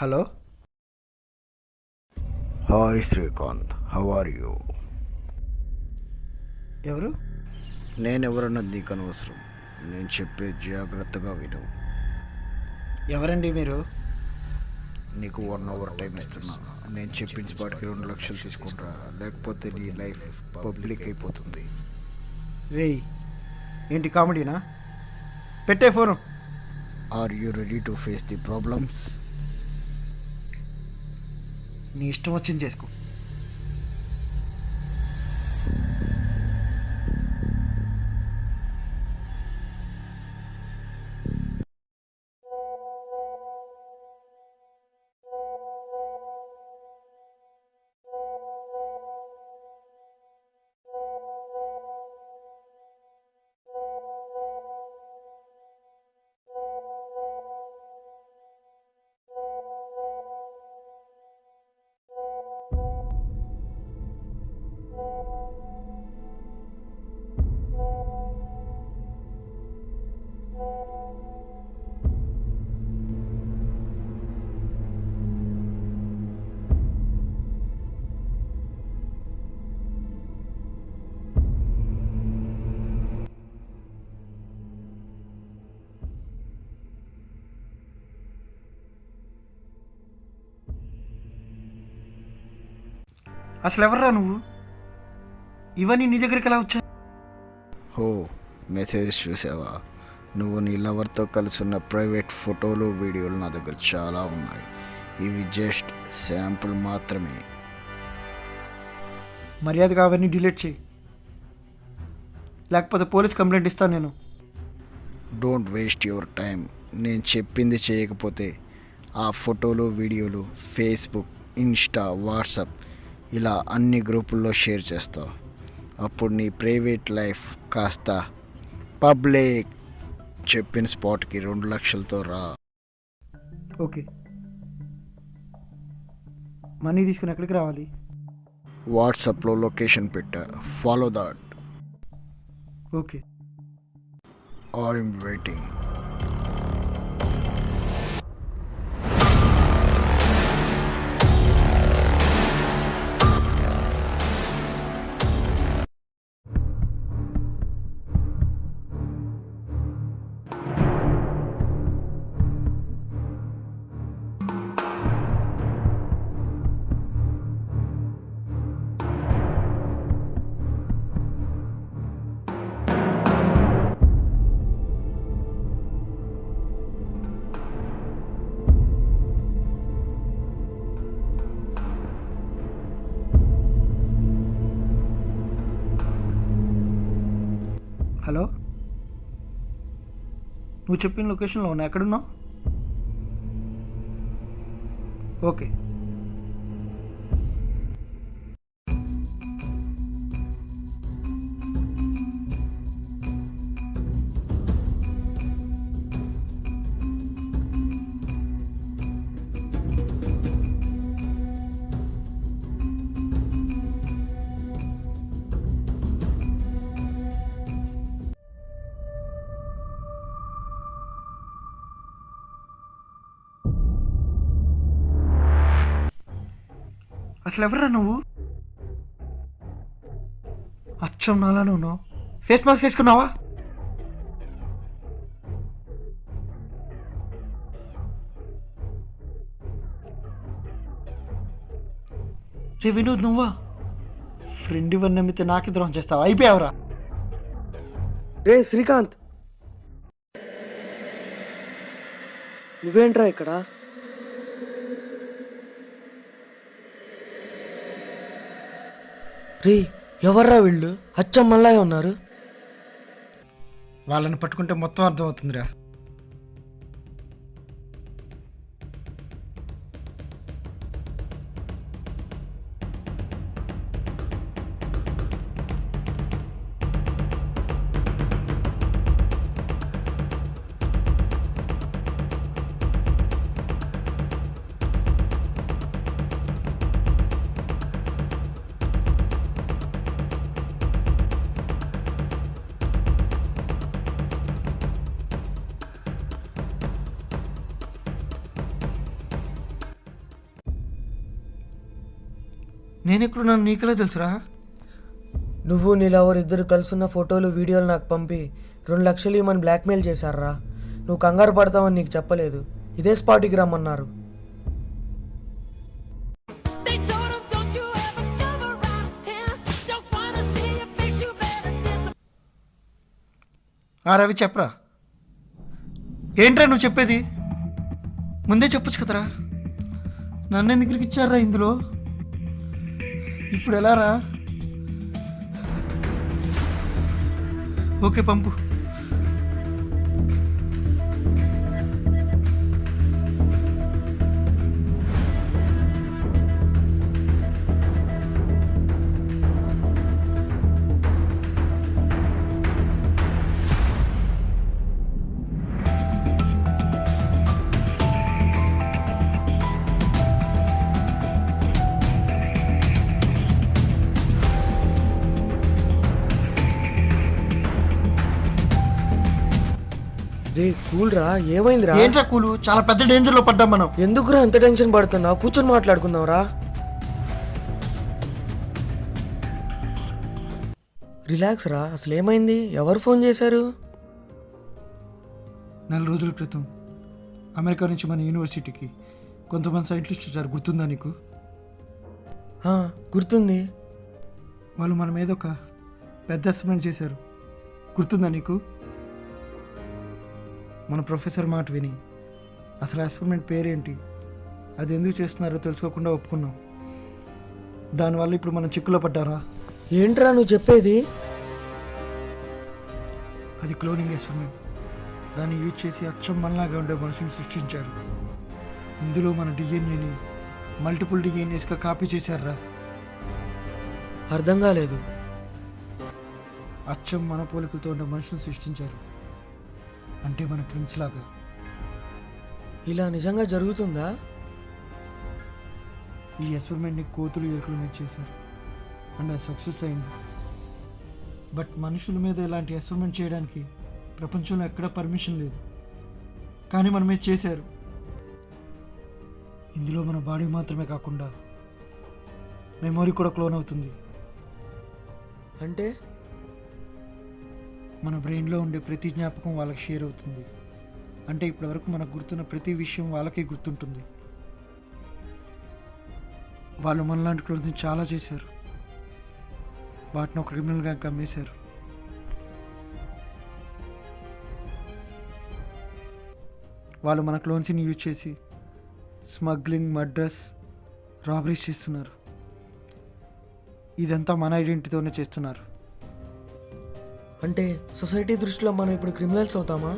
Hello. Hi Srikanth, how are you? ఎవరు? నేనెవరన్నది నీకు అనవసరం. నేను చెప్పే జాగ్రత్తగా విను. ఎవరండి మీరు? నీకు 1 అవర్ టైం ఇస్తున్నా. నేను చెప్పిన స్పాట్కి 2 లక్షలు తీసుకుంటా, లేకపోతే నీ లైఫ్ పబ్లిక్ అయిపోతుంది. రేయ్, ఏంటి కామెడీనా? పెట్టే phone. Are you ready to face the problems? నీ ఇష్టం వచ్చింది చేసుకో. అసలు ఎవర్రా నువ్వు? ఇవన్నీ నీ దగ్గరికి ఎలా వచ్చా? హో, మెసేజ్ చూసావా? నువ్వు నీ లవర్తో కలిసి ఉన్న ప్రైవేట్ ఫోటోలు, వీడియోలు నా దగ్గర చాలా ఉన్నాయి. ఇవి జస్ట్ శాంపుల్ మాత్రమే. మర్యాదగా అవన్నీ డిలీట్ చేయి, లేకపోతే పోలీస్ కంప్లైంట్ ఇస్తాను నేను. Don't waste your time. నేను చెప్పింది చేయకపోతే ఆ ఫోటోలు, వీడియోలు ఫేస్బుక్, ఇన్స్టా, వాట్సాప్ ఇలా అన్ని గ్రూపుల్లో షేర్ చేస్తావు. అప్పుడు నీ ప్రైవేట్ లైఫ్ కాస్త పబ్లిక్. చెప్పిన స్పాట్కి 2 లక్షలతో రా. ఓకే, మనీ తీసుకుని ఎక్కడికి రావాలి? వాట్సాప్లో లొకేషన్ పెట్టా, follow that. Okay. I'm waiting. Hello, నువ్వు చెప్పిన లొకేషన్లో ఉన్నా, ఎక్కడున్నావు? ఓకే. అసలు ఎవర్రా నువ్వు? అచ్చం నాలానే ఉన్నావు. ఫేస్ మాస్క్ వేసుకున్నావా? రే వినోద్, నువ్వా? ఫ్రెండ్ ఇవన్నీ నమ్మితే నాకే ద్రోహం చేస్తావా? అయిపోయావరా? రే శ్రీకాంత్, నువ్వేంట్రా ఇక్కడ? రే, ఎవర్రా వీళ్ళు? అచ్చం మళ్ళాగే ఉన్నారు. వాళ్ళని పట్టుకుంటే మొత్తం అర్థమవుతుందిరా. నేను ఎక్కడున్నాను నీకెలా తెలుసురా? నువ్వు నీ లవర్ ఇద్దరు కలుసున్న ఫోటోలు వీడియోలు నాకు పంపి 2 లక్షలు ఇవ్వమని బ్లాక్మెయిల్ చేశారా? నువ్వు కంగారు పడతావని నీకు చెప్పలేదు. ఇదే స్పాట్కి రమ్మన్నారు. They told him, don't you ever come around here. Don't wanna see your face, you better disappear. ఆ రవి చెప్పరా, ఏంట్రా నువ్వు చెప్పేది? ముందే చెప్పొచ్చు కదరా. నన్ను ఎందుకు ఇరికిచ్చారా ఇందులో? ఇప్పుడు ఎలా రా? ఓకే పంపు. రే కూల్ రా, ఏమైందిరా? ఏంట్రా కూలు? చాలా పెద్ద డేంజర్లో పడ్డాం మనం. ఎందుకురా అంత టెన్షన్ పడుతున్నావు? కూర్చొని మాట్లాడుకుందాంరా. రిలాక్స్ రా. అసలు ఏమైంది? ఎవరు ఫోన్ చేశారు? 4 రోజుల క్రితం అమెరికా నుంచి మన యూనివర్సిటీకి కొంతమంది సైంటిస్టులు వచ్చారు. గుర్తుందా నీకు? ఆ, గుర్తుంది. వాళ్ళు మన మీద ఒక పెద్ద ఎక్స్పెరిమెంట్ చేశారు. గుర్తుందా నీకు? మన ప్రొఫెసర్ మాట విని అసలు ఎక్స్పెరిమెంట్ పేరేంటి, అది ఎందుకు చేస్తున్నారో తెలుసుకోకుండా ఒప్పుకున్నాం. దానివల్ల ఇప్పుడు మనం చిక్కులో పడ్డారా? ఏంట్రా నువ్వు చెప్పేది? అది క్లోనింగ్ ఎక్స్పెరిమెంట్. దాన్ని యూజ్ చేసి అచ్చం మనలాగా ఉండే మనుషులు సృష్టించారు. ఇందులో మన డిఎన్ఏని మల్టిపుల్ డిఎన్ఏస్గా కాపీ చేశారా. అర్థం కాలేదు. అచ్చం మన పోలికలతో ఉండే మనుషులు సృష్టించారు. అంటే మన ట్విన్స్ లాగా. ఇలా నిజంగా జరుగుతుందా? ఈ ఎక్స్పెరిమెంట్ని కోతులు ఎలుకల మీద చేశారు అండ్ అది సక్సెస్ అయింది. బట్ మనుషుల మీద ఇలాంటి ఎక్స్పెరిమెంట్ చేయడానికి ప్రపంచంలో ఎక్కడా పర్మిషన్ లేదు. కానీ మన మీద చేశారు. ఇందులో మన బాడీ మాత్రమే కాకుండా మెమొరీ కూడా క్లోన్ అవుతుంది. అంటే మన బ్రెయిన్లో ఉండే ప్రతి జ్ఞాపకం వాళ్ళకి షేర్ అవుతుంది. అంటే ఇప్పటివరకు మనకు గుర్తున్న ప్రతి విషయం వాళ్ళకే గుర్తుంటుంది. వాళ్ళు మనలాంటి క్లోన్స్ని చాలా చేశారు. వాటిని ఒక క్రిమినల్గా అమ్మేశారు. వాళ్ళు మన క్లోన్స్ని యూజ్ చేసి స్మగ్లింగ్, మర్డర్స్, రాబరీస్ చేస్తున్నారు. ఇదంతా మన ఐడెంటిటీతోనే చేస్తున్నారు. అంటే సొసైటీ దృష్టిలో మనం ఇప్పుడు క్రిమినల్స్ అవుతామా?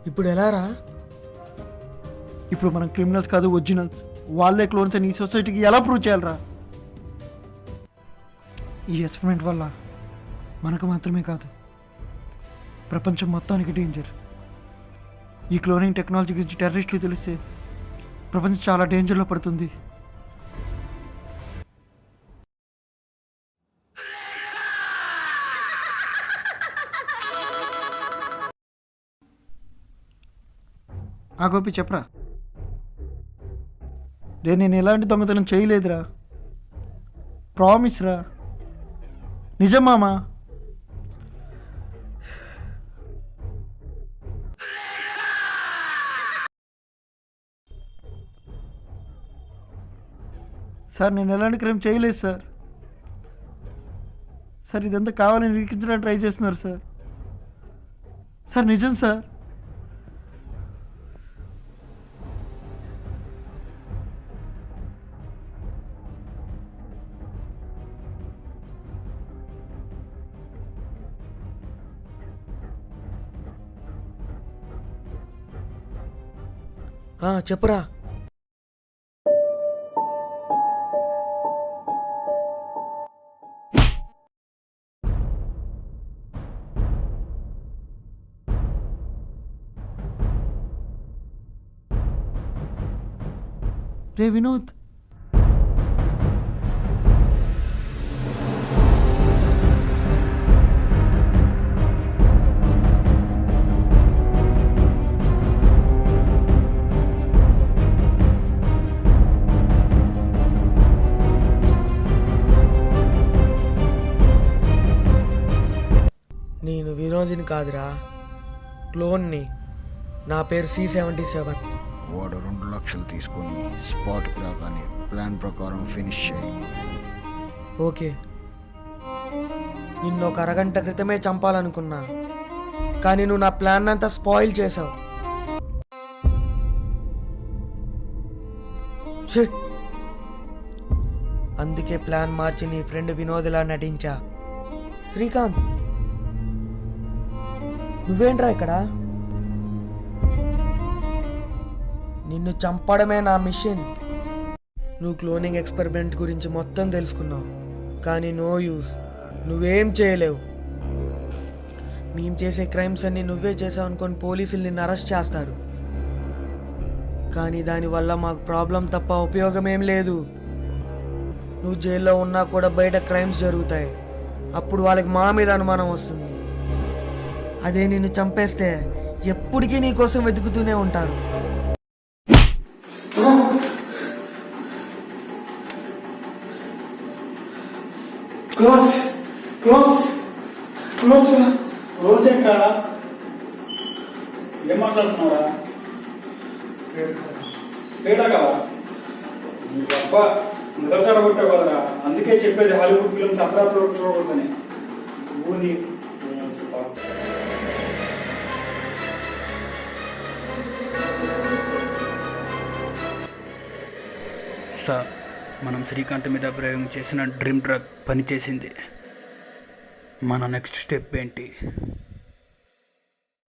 ఇప్పుడు ఎలా రా? ఇప్పుడు మనం క్రిమినల్స్ కాదు, ఒరిజినల్స్. వాళ్ళే క్లోన్స్ అని ఈ సొసైటీకి ఎలా ప్రూవ్ చేయాలరా? ఈ ఎక్స్పెరిమెంట్ వల్ల మనకు మాత్రమే కాదు, ప్రపంచం మొత్తానికి డేంజర్. ఈ క్లోనింగ్ టెక్నాలజీ గురించి టెర్రరిస్టులు తెలిస్తే ప్రపంచం చాలా డేంజర్లో పడుతుంది. ఆ గోపి చెప్పరా. నేను ఎలాంటి దొంగతనం చేయలేదురా. ప్రామిస్ రా. నిజం మామా. సార్ నేను ఎలాంటి క్రైమ్ చేయలేదు సార్. సార్ ఇదంతా కావాలని నిరీక్షించడానికి ట్రై చేస్తున్నారు సార్. సార్ నిజం సార్. చెప్పరా. రే వినోద్, నేను వినోదిని కాదురా, క్లోన్ని. నా పేరు C77. వాడు 2 లక్షలు తీసుకొని స్పాట్కి రాగానే ప్లాన్ ప్రకారం ఫినిష్ చేయి. ఓకే. నిన్ను ఒక అరగంట క్రితమే చంపాలనుకున్నా, కానీ నువ్వు నా ప్లాన్ అంతా స్పాయిల్ చేసావు. షిట్. అందుకే ప్లాన్ మార్చి నీ ఫ్రెండ్ వినోద్లా నటించా. శ్రీకాంత్, నువ్వేంట్రా ఇక్కడ? నిన్ను చంపడమే నా మిషన్. నువ్వు క్లోనింగ్ ఎక్స్పెరిమెంట్ గురించి మొత్తం తెలుసుకున్నావు, కానీ నో యూస్. నువ్వేం చేయలేవు. మేము చేసే క్రైమ్స్ అన్నీ నువ్వే చేసావు అనుకొని పోలీసులు నిన్ను అరెస్ట్ చేస్తారు, కానీ దానివల్ల మాకు ప్రాబ్లం తప్ప ఉపయోగం ఏం లేదు. నువ్వు జైల్లో ఉన్నా కూడా బయట క్రైమ్స్ జరుగుతాయి, అప్పుడు వాళ్ళకి మా మీద అనుమానం వస్తుంది. అదే నిన్ను చంపేస్తే ఎప్పటికీ నీ కోసం వెతుకుతూనే ఉంటారు. క్లోజ్ క్లోజ్ క్లోజ్ క్లోజ్ ఎక్కడ? ఏం మాట్లాడుతున్నారా? పేట కదా నీ అబ్బా నిద్ర చెడగొట్టావు కదరా. అందుకే చెప్పేది హాలీవుడ్ ఫిల్మ్స్ అర్ధరాత్రి చూడకూడదని. నువ్వు నీ సార్, మనం శ్రీకాంత్ మీద ప్రయోగం చేసిన డ్రీమ్ డ్రగ్ పనిచేసింది. మన నెక్స్ట్ స్టెప్ ఏంటి?